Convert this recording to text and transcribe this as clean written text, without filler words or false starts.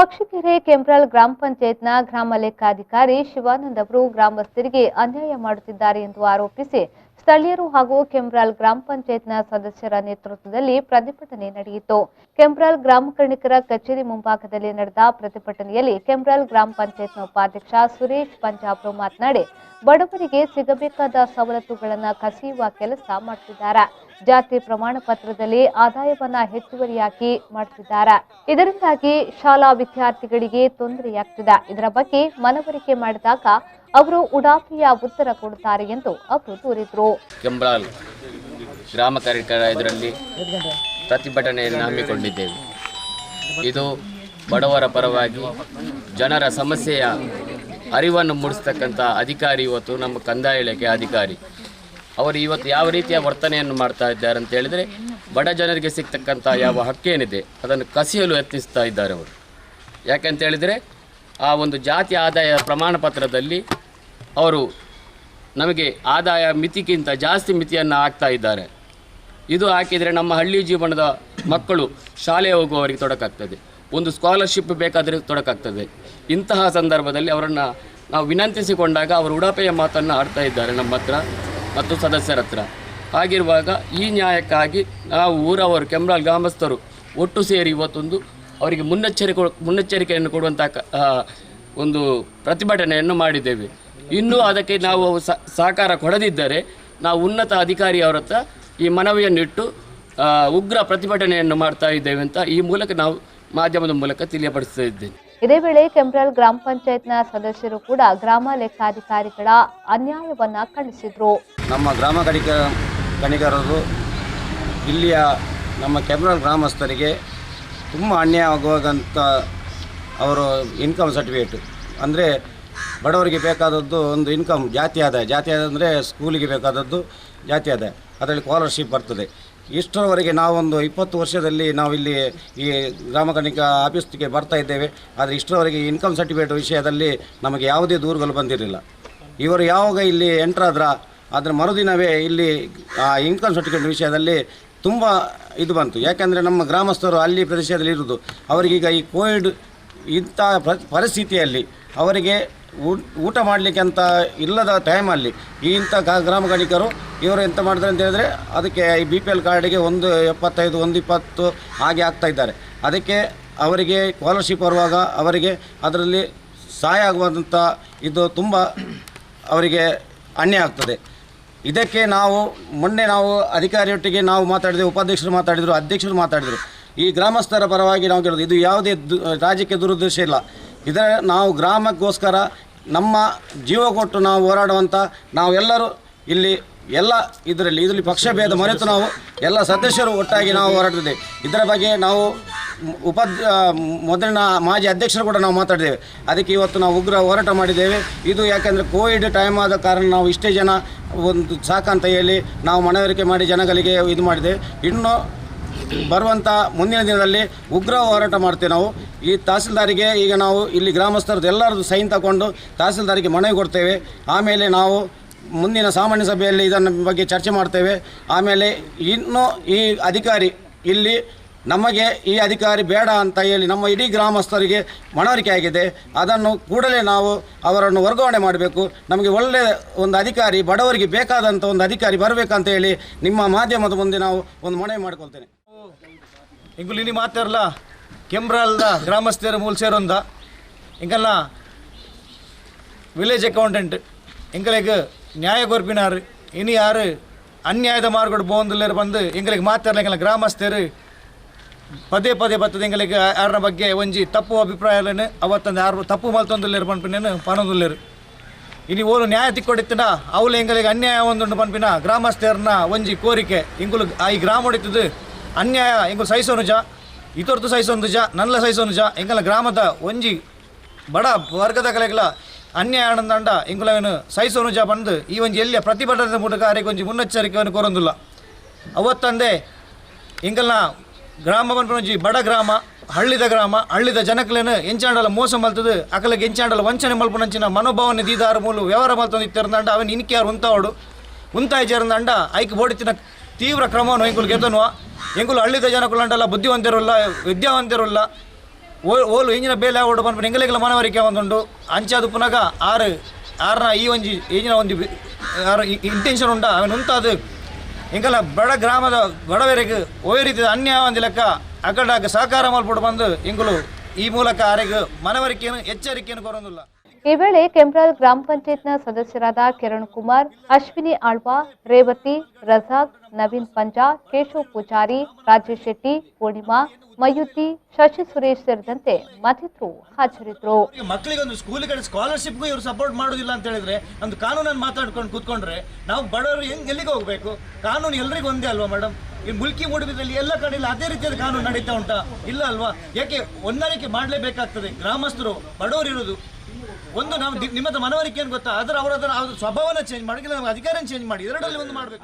ಪಕ್ಷಿಕೆರೆ ಕೆಂಪ್ರಲ್ ಗ್ರಾಮ ಪಂಚಾಯತ್ನ ಗ್ರಾಮ ಲೆಕ್ಕಾಧಿಕಾರಿ ಶಿವಾನಂದ್ ಅವರು ಗ್ರಾಮಸ್ಥರಿಗೆ ಅನ್ಯಾಯ ಮಾಡುತ್ತಿದ್ದಾರೆ ಎಂದು ಆರೋಪಿಸಿ ಸ್ಥಳೀಯರು ಹಾಗೂ ಕೆಂಪ್ರಲ್ ಗ್ರಾಮ ಪಂಚಾಯತ್ನ ಸದಸ್ಯರ ನೇತೃತ್ವದಲ್ಲಿ ಪ್ರತಿಭಟನೆ ನಡೆಯಿತು. ಕೆಂಪ್ರಲ್ ಗ್ರಾಮ ಕರ್ಣಿಕರ ಕಚೇರಿ ಮುಂಭಾಗದಲ್ಲಿ ನಡೆದ ಪ್ರತಿಭಟನೆಯಲ್ಲಿ ಕೆಂಪ್ರಲ್ ಗ್ರಾಮ ಪಂಚಾಯತ್ನ ಉಪಾಧ್ಯಕ್ಷ ಸುರೇಶ್ ಪಂಜಾಬ್ರು ಮಾತನಾಡಿ, ಬಡವರಿಗೆ ಸಿಗಬೇಕಾದ ಸವಲತ್ತುಗಳನ್ನು ಕಸಿಯುವ ಕೆಲಸ ಮಾಡುತ್ತಿದ್ದಾರೆ. ಜಾತಿ ಪ್ರಮಾಣ ಪತ್ರದಲ್ಲಿ ಆದಾಯವನ್ನ ಹೆಚ್ಚುವರಿಯಾಗಿ ಮಾಡುತ್ತಿದ್ದಾರೆ. ಇದರಿಂದಾಗಿ ಶಾಲಾ ವಿದ್ಯಾರ್ಥಿಗಳಿಗೆ ತೊಂದರೆಯಾಗ್ತಿದೆ. ಇದರ ಬಗ್ಗೆ ಮನವರಿಕೆ ಮಾಡಿದಾಗ ಅವರು ಉಡಾಫಿಯ ಉತ್ತರ ಕೊಡುತ್ತಾರೆ ಎಂದು ಅವರು ದೂರಿದರು. ಕೆಂಪ್ರಲ್ ಗ್ರಾಮ ಕಾರ್ಯಕರ್ತರ ಇದರಲ್ಲಿ ಪ್ರತಿಭಟನೆಯನ್ನು ಹಮ್ಮಿಕೊಂಡಿದ್ದೇವೆ. ಇದು ಬಡವರ ಪರವಾಗಿ ಜನರ ಸಮಸ್ಯೆಯ ಅರಿವನ್ನು ಮೂಡಿಸ್ತಕ್ಕಂಥ ಅಧಿಕಾರಿ ಇವತ್ತು ನಮ್ಮ ಕಂದಾಯ ಇಲಾಖೆ ಅಧಿಕಾರಿ ಅವರು ಇವತ್ತು ಯಾವ ರೀತಿಯ ವರ್ತನೆಯನ್ನು ಮಾಡ್ತಾ ಇದ್ದಾರೆ ಅಂತ ಹೇಳಿದರೆ, ಬಡ ಜನರಿಗೆ ಸಿಗ್ತಕ್ಕಂಥ ಯಾವ ಹಕ್ಕೇನಿದೆ ಅದನ್ನು ಕಸಿಯಲು ಯತ್ನಿಸ್ತಾ ಇದ್ದಾರೆ ಅವರು. ಯಾಕೆಂತ ಹೇಳಿದರೆ, ಆ ಒಂದು ಜಾತಿ ಆದಾಯ ಪ್ರಮಾಣ ಪತ್ರದಲ್ಲಿ ಅವರು ನಮಗೆ ಆದಾಯ ಮಿತಿಗಿಂತ ಜಾಸ್ತಿ ಮಿತಿಯನ್ನು ಹಾಕ್ತಾ ಇದ್ದಾರೆ. ಇದು ಹಾಕಿದರೆ ನಮ್ಮ ಹಳ್ಳಿ ಜೀವನದ ಮಕ್ಕಳು ಶಾಲೆ ಹೋಗುವವರಿಗೆ ತೊಡಕಾಗ್ತದೆ, ಒಂದು ಸ್ಕಾಲರ್ಶಿಪ್ ಬೇಕಾದರೆ ತೊಡಕಾಗ್ತದೆ. ಇಂತಹ ಸಂದರ್ಭದಲ್ಲಿ ಅವರನ್ನು ನಾವು ವಿನಂತಿಸಿಕೊಂಡಾಗ ಅವರು ಉಡಾಪೆಯ ಮಾತನ್ನು ಆಡ್ತಾ ಇದ್ದಾರೆ ನಮ್ಮ ಹತ್ರ ಮತ್ತು ಸದಸ್ಯರ ಹತ್ರ. ಹಾಗಿರುವಾಗ ಈ ನ್ಯಾಯಕ್ಕಾಗಿ ನಾವು ಊರವರು ಕೆಂಪ್ರಲ್ ಗ್ರಾಮಸ್ಥರು ಒಟ್ಟು ಸೇರಿ ಇವತ್ತೊಂದು ಅವರಿಗೆ ಮುನ್ನೆಚ್ಚರಿಕೆಯನ್ನು ಕೊಡುವಂಥ ಒಂದು ಪ್ರತಿಭಟನೆಯನ್ನು ಮಾಡಿದ್ದೇವೆ. ಇನ್ನೂ ಅದಕ್ಕೆ ನಾವು ಸಹಕಾರ ಕೊಡದಿದ್ದರೆ ನಾವು ಉನ್ನತ ಅಧಿಕಾರಿಯವರ ಹತ್ರ ಈ ಮನವಿಯನ್ನಿಟ್ಟು ಉಗ್ರ ಪ್ರತಿಭಟನೆಯನ್ನು ಮಾಡ್ತಾ ಇದ್ದೇವೆ ಅಂತ ಈ ಮೂಲಕ ನಾವು ಮಾಧ್ಯಮದ ಮೂಲಕ ತಿಳಿಯಪಡಿಸ್ತಾ ಇದ್ದೇನೆ. ಇದೇ ವೇಳೆ ಕೆಂಪ್ರಲ್ ಗ್ರಾಮ ಪಂಚಾಯತ್ನ ಸದಸ್ಯರು ಕೂಡ ಗ್ರಾಮ ಲೆಕ್ಕಾಧಿಕಾರಿಗಳ ಅನ್ಯಾಯವನ್ನ ಖಂಡಿಸಿದ್ರು. ನಮ್ಮ ಗ್ರಾಮ ಕಣಿಕರರು ಇಲ್ಲಿಯ ನಮ್ಮ ಕೆಂಪ್ರಲ್ ಗ್ರಾಮಸ್ಥರಿಗೆ ತುಂಬ ಅನ್ಯಾಯವಾಗುವಂಥ ಅವರು ಇನ್ಕಮ್ ಸರ್ಟಿಫಿಕೇಟ್ ಅಂದರೆ ಬಡವರಿಗೆ ಬೇಕಾದದ್ದು ಒಂದು ಇನ್ಕಮ್ ಜಾತಿ ಆದಾಯ ಅಂದರೆ ಸ್ಕೂಲಿಗೆ ಬೇಕಾದದ್ದು ಜಾತಿ ಆದಾಯ, ಅದರಲ್ಲಿ ಸ್ಕಾಲರ್ಶಿಪ್ ಬರ್ತದೆ. ಇಷ್ಟರವರೆಗೆ ನಾವೊಂದು 20 ವರ್ಷದಲ್ಲಿ ನಾವಿಲ್ಲಿ ಈ ಗ್ರಾಮ ಕಣಿಕ ಆಫೀಸ್ಗೆ ಬರ್ತಾ ಇದ್ದೇವೆ. ಆದರೆ ಇಷ್ಟರವರೆಗೆ ಇನ್ಕಮ್ ಸರ್ಟಿಫಿಕೇಟ್ ವಿಷಯದಲ್ಲಿ ನಮಗೆ ಯಾವುದೇ ದೂರುಗಳು ಬಂದಿರಲಿಲ್ಲ. ಇವರು ಯಾವಾಗ ಇಲ್ಲಿ ಎಂಟ್ರಾದ್ರ ಅದರ ಮರುದಿನವೇ ಇಲ್ಲಿ ಇನ್ಕಮ್ ಸರ್ಟಿಫಿಕೇಟ್ ವಿಷಯದಲ್ಲಿ ತುಂಬ ಇದು ಬಂತು. ಯಾಕೆಂದರೆ ನಮ್ಮ ಗ್ರಾಮಸ್ಥರು ಅಲ್ಲಿ ಪ್ರದೇಶದಲ್ಲಿ ಇರುವುದು, ಅವರಿಗೀಗ ಈ ಕೋವಿಡ್ ಇಂಥ ಪರಿಸ್ಥಿತಿಯಲ್ಲಿ ಅವರಿಗೆ ಊಟ ಮಾಡಲಿಕ್ಕೆ ಅಂತ ಇಲ್ಲದ ಟೈಮಲ್ಲಿ ಇಂಥ ಗ್ರಾಮ ಕಣಿಕರು ಇವರು ಎಂತ ಮಾಡಿದ್ರೆ ಅಂತ ಹೇಳಿದ್ರೆ, ಅದಕ್ಕೆ ಈ BPL ಕಾರ್ಡಿಗೆ 1.75 1.20 ಹಾಗೆ ಆಗ್ತಾ ಇದ್ದಾರೆ. ಅದಕ್ಕೆ ಅವರಿಗೆ ಸ್ಕಾಲರ್ಶಿಪ್ ಬರುವಾಗ ಅವರಿಗೆ ಅದರಲ್ಲಿ ಸಹಾಯ ಆಗುವಂಥ ಇದು ತುಂಬ ಅವರಿಗೆ ಅನ್ಯಾಯ ಆಗ್ತದೆ. ಇದಕ್ಕೆ ಮೊನ್ನೆ ನಾವು ಅಧಿಕಾರಿಯೊಟ್ಟಿಗೆ ನಾವು ಮಾತಾಡಿದೆವು, ಉಪಾಧ್ಯಕ್ಷರು ಮಾತಾಡಿದರು, ಅಧ್ಯಕ್ಷರು ಮಾತಾಡಿದರು. ಈ ಗ್ರಾಮಸ್ಥರ ಪರವಾಗಿ ನಾವು ಕೇಳೋದು, ಇದು ಯಾವುದೇ ರಾಜ್ಯಕ್ಕೆ ದುರುದ್ದೇಶ ಇಲ್ಲ. ಇದರ ನಾವು ಗ್ರಾಮಕ್ಕೋಸ್ಕರ ನಮ್ಮ ಜೀವ ಕೊಟ್ಟು ನಾವು ಹೋರಾಡುವಂಥ ನಾವೆಲ್ಲರೂ ಇಲ್ಲಿ ಇದರಲ್ಲಿ ಪಕ್ಷಭೇದ ಮರೆತು ನಾವು ಎಲ್ಲ ಸದಸ್ಯರು ಒಟ್ಟಾಗಿ ನಾವು ಹೋರಾಡ್ತಿದ್ದೇವೆ. ಇದರ ಬಗ್ಗೆ ನಾವು ಮೊದಲಿನ ಮಾಜಿ ಅಧ್ಯಕ್ಷರು ಕೂಡ ನಾವು ಮಾತಾಡಿದ್ದೇವೆ. ಅದಕ್ಕೆ ಇವತ್ತು ನಾವು ಉಗ್ರ ಹೋರಾಟ ಮಾಡಿದ್ದೇವೆ. ಇದು ಯಾಕೆಂದರೆ ಕೋವಿಡ್ ಟೈಮ್ ಆದ ಕಾರಣ ನಾವು ಇಷ್ಟೇ ಜನ ಒಂದು ಸಾಕಂತ ಹೇಳಿ ನಾವು ಮನವರಿಕೆ ಮಾಡಿ ಜನಗಳಿಗೆ ಇದು ಮಾಡಿದ್ದೇವೆ. ಇನ್ನು ಬರುವಂಥ ಮುಂದಿನ ದಿನದಲ್ಲಿ ಉಗ್ರ ಹೋರಾಟ ಮಾಡ್ತೇವೆ. ನಾವು ಈ ತಹಸೀಲ್ದಾರಿಗೆ ಈಗ ನಾವು ಇಲ್ಲಿ ಗ್ರಾಮಸ್ಥರದ್ದು ಎಲ್ಲರದ್ದು ಸೈನ್ ತಗೊಂಡು ತಹಸೀಲ್ದಾರಿಗೆ ಮನವಿ ಕೊಡ್ತೇವೆ. ಆಮೇಲೆ ನಾವು ಮುಂದಿನ ಸಾಮಾನ್ಯ ಸಭೆಯಲ್ಲಿ ಇದನ್ನ ಬಗ್ಗೆ ಚರ್ಚೆ ಮಾಡ್ತೇವೆ. ಆಮೇಲೆ ಇನ್ನು ಈ ಅಧಿಕಾರಿ ಇಲ್ಲಿ ನಮಗೆ ಈ ಅಧಿಕಾರಿ ಬೇಡ ಅಂತ ಹೇಳಿ ನಮ್ಮ ಇಡೀ ಗ್ರಾಮಸ್ಥರಿಗೆ ಮನವರಿಕೆ ಆಗಿದೆ. ಅದನ್ನು ಕೂಡಲೇ ನಾವು ಅವರನ್ನು ವರ್ಗಾವಣೆ ಮಾಡಬೇಕು. ನಮಗೆ ಒಳ್ಳೆಯ ಒಂದು ಅಧಿಕಾರಿ, ಬಡವರಿಗೆ ಬೇಕಾದಂಥ ಒಂದು ಅಧಿಕಾರಿ ಬರಬೇಕಂತ ಹೇಳಿ ನಿಮ್ಮ ಮಾಧ್ಯಮದ ಮುಂದೆ ನಾವು ಒಂದು ಮನವಿ ಮಾಡಿಕೊಳ್ತೇನೆ. ಇಂಗುಲಿನಿ ಮಾತಾರಲ್ಲ ಕೆಂಪ್ರಲ್ದ ಗ್ರಾಮಸ್ಥರ ಮೂಲ ಸೇರೊಂದ ಇಂಕಲ್ಲ ವಿಲೇಜ್ ಅಕೌಂಟೆಂಟ್ ಎಂಗಳಿಗೆ ನ್ಯಾಯ ಕೊರ್ಪಿನಾರು ಇನಿ ಯಾರು ಅನ್ಯಾಯದ ಮಾರ್ಗಡು ಬೋಂದಿಲ್ಲರು ಬಂದು ಎಂಗಳಿಗೆ ಮಾತಾಡಲಿಲ್ಲ. ಗ್ರಾಮಸ್ಥರು ಪದೇ ಬರ್ತದೆ ಎಂಗಳಿಗೆ ಯಾರ ಬಗ್ಗೆ ಒಂಜಿ ತಪ್ಪು ಅಭಿಪ್ರಾಯಗಳನ್ನು ಅವತ್ತಂದು ಯಾರು ತಪ್ಪು ಮಲ್ತೊಂದಿಲ್ಲರು ಪನ್ಪಿನ ಪನೊಂದಿಲ್ಲರು. ಇನಿ ಓಲು ನ್ಯಾಯ ತಿಕ್ಕೊಡಿತ್ತಿನ ಅವಳು ಎಂಗಳಿಗೆ ಅನ್ಯಾಯ ಒಂದುಂಡು ಪನ್ಪಿನ ಗ್ರಾಮಸ್ಥರನ್ನ ಒಂಜಿ ಕೋರಿಕೆ ಇಂಗುಲು ಈ ಗ್ರಾಮ ಹೊಡಿತದ್ದು ಅನ್ಯಾಯ ಎಂಗುಲು ಸಹಿಸೋನುಜ ಇತೊರ್ದು ಸಹಿಸೊಂದುಜ ನಲ್ಲ ಸಹಿಸೋನುಜ ಎಂಗಲ ಗ್ರಾಮದ ಒಂಜಿ ಬಡ ವರ್ಗದ ಕಲೆಗಳ ಅನ್ಯಾಯ ಆನಂದಂಡ ಎಂಗುಲವೇನು ಸಹಿಸೋನುಜ ಬಂದು ಈ ಒಂಜಿ ಎಲ್ಲಿಯ ಪ್ರತಿಭಟನೆ ಮೂಲಕ ಅವರಿಗೆ ಒಂಜಿ ಮುನ್ನೆಚ್ಚರಿಕೆಯನ್ನು ಕೊರೊಂದಿಲ್ಲ. ಅವತ್ತಂದೇ ಎಂಗಲ್ನ ಗ್ರಾಮ ಬಂದ್ಕೊಂಜಿ ಬಡ ಗ್ರಾಮ, ಹಳ್ಳಿದ ಜನಕಲೇನು ಎಂಚಾಂಡಲ ಮೋಸ ಮಲ್ತದು ಅಕಲಿಗೆ ಎಂಚಾಂಡಲ ವಂಚನೆ ಮಲ್ಪನಂಚಿನ ಮನೋಭಾವನೆ ದೀದಾರ ಮೂಲು ವ್ಯವಹಾರ ಮಲ್ತೊಂದಿತ್ತರಂದಂಡ ಅವನು ಇನ್ಕೆ ಯಾರು ಉಂತಾಯಿ ചേർന്നಂಡ ಐಕ್ ಬೋಡಿತಿನ ತೀವ್ರ ಕ್ರಮವನ್ನು ಎಂಗುಲು ಗೆದ್ದನುವ ಎಂಗುಲು ಹಳ್ಳಿದ ಜನಕುಲಂಡಲ್ಲ ಬುದ್ಧಿವಂತರುಲ್ಲ ವಿದ್ಯಾವಂತರುಲ್ಲ ಓಲು ಇಂಜಿನ ಬೇಲೆ ಆವಡು ಬಂದ್ಬಿಟ್ಟು ಎಂಗಲೆಗಳ ಮನವರಿಕೆ ಒಂದುಂಡು ಅಂಚಾದು ಪುನಗ ಆರ್ನ ಈ ಒಂಜಿ ಈಜಿನ ಒಂದು ಇಂಟೆನ್ಷನ್ ಉಂಡ ಅವನು ಉಂತಾದು ಎಂಕಲ ಬಡ ಗ್ರಾಮದ ಬಡವರಿಗೆ ಒಯ್ಯ ರೀತಿಯ ಅನ್ಯಾಯ ಒಂದು ಲೆಕ್ಕ ಅಕಡಾಗ ಸಹಕಾರ ಮಲ್ಪಟ್ಟು ಬಂದು ಎಂಗಳು ಈ ಮೂಲಕ ಆರೆಗೆ ಮನವರಿಕೆಯನ್ನು ಎಚ್ಚರಿಕೆಯನ್ನು ಕೊರೊಂದಿಲ್ಲ. ಈ ವೇಳೆ ಕೆಂಬ್ರಾಲ್ ಗ್ರಾಮ ಪಂಚಾಯತ್ನ ಸದಸ್ಯರಾದ ಕಿರಣ್ ಕುಮಾರ್, ಅಶ್ವಿನಿ ಆಳ್ವಾ, ರೇವತಿ, ರಜಾಕ್, ನವೀನ್ ಪಂಜಾ, ಕೇಶವ್ ಪೂಜಾರಿ, ರಾಜೇಶ್ ಶೆಟ್ಟಿ, ಪೂರ್ಣಿಮಾ, ಮಯೂತಿ, ಶಶಿ ಸುರೇಶ್ ಸೇರಿದಂತೆ ಮತ್ತಿತರರು ಹಾಜರಿದ್ದರು. ಮಕ್ಕಳಿಗೆ ಒಂದು ಸ್ಕೂಲಿಗೆ ಸ್ಕಾಲರ್ಶಿಪ್ಗೂ ಇವರು ಸಪೋರ್ಟ್ ಮಾಡೋದಿಲ್ಲ ಅಂತ ಹೇಳಿದ್ರೆ ಒಂದು ಕಾನೂನನ್ನು ಮಾತಾಡ್ಕೊಂಡು ಕೂತ್ಕೊಂಡ್ರೆ ನಾವು ಬಡವರು ಎಲ್ಲಿಗೆ ಹೋಗಬೇಕು? ಕಾನೂನು ಎಲ್ರಿಗೂ ಒಂದೇ ಅಲ್ವಾ ಮೇಡಮ್? ಈ ಮುಲ್ಕಿ ಮೂಡುಬಿದ್ರಲ್ಲಿ ಎಲ್ಲ ಕಡೆ ಇಲ್ಲ ಅದೇ ರೀತಿಯಾದ ಕಾನೂನು ನಡೀತಾ ಉಂಟಾ? ಇಲ್ಲ ಅಲ್ವಾ? ಯಾಕೆ ಹೊಂದಾಣಿಕೆ ಮಾಡಲೇಬೇಕಾಗ್ತದೆ. ಗ್ರಾಮಸ್ಥರು ಬಡವರು ಇರೋದು ಒಂದು ನಾವು ನಿಮ್ಮದ ಮನವರಿಕೆ ಏನು ಗೊತ್ತಾ? ಅವರ ಸ್ವಭಾವನ ಚೇಂಜ್ ಮಾಡಿ, ಅಧಿಕಾರನ ಚೇಂಜ್ ಮಾಡಿ, ಎರಡರಲ್ಲಿ ಒಂದು ಮಾಡಬೇಕು.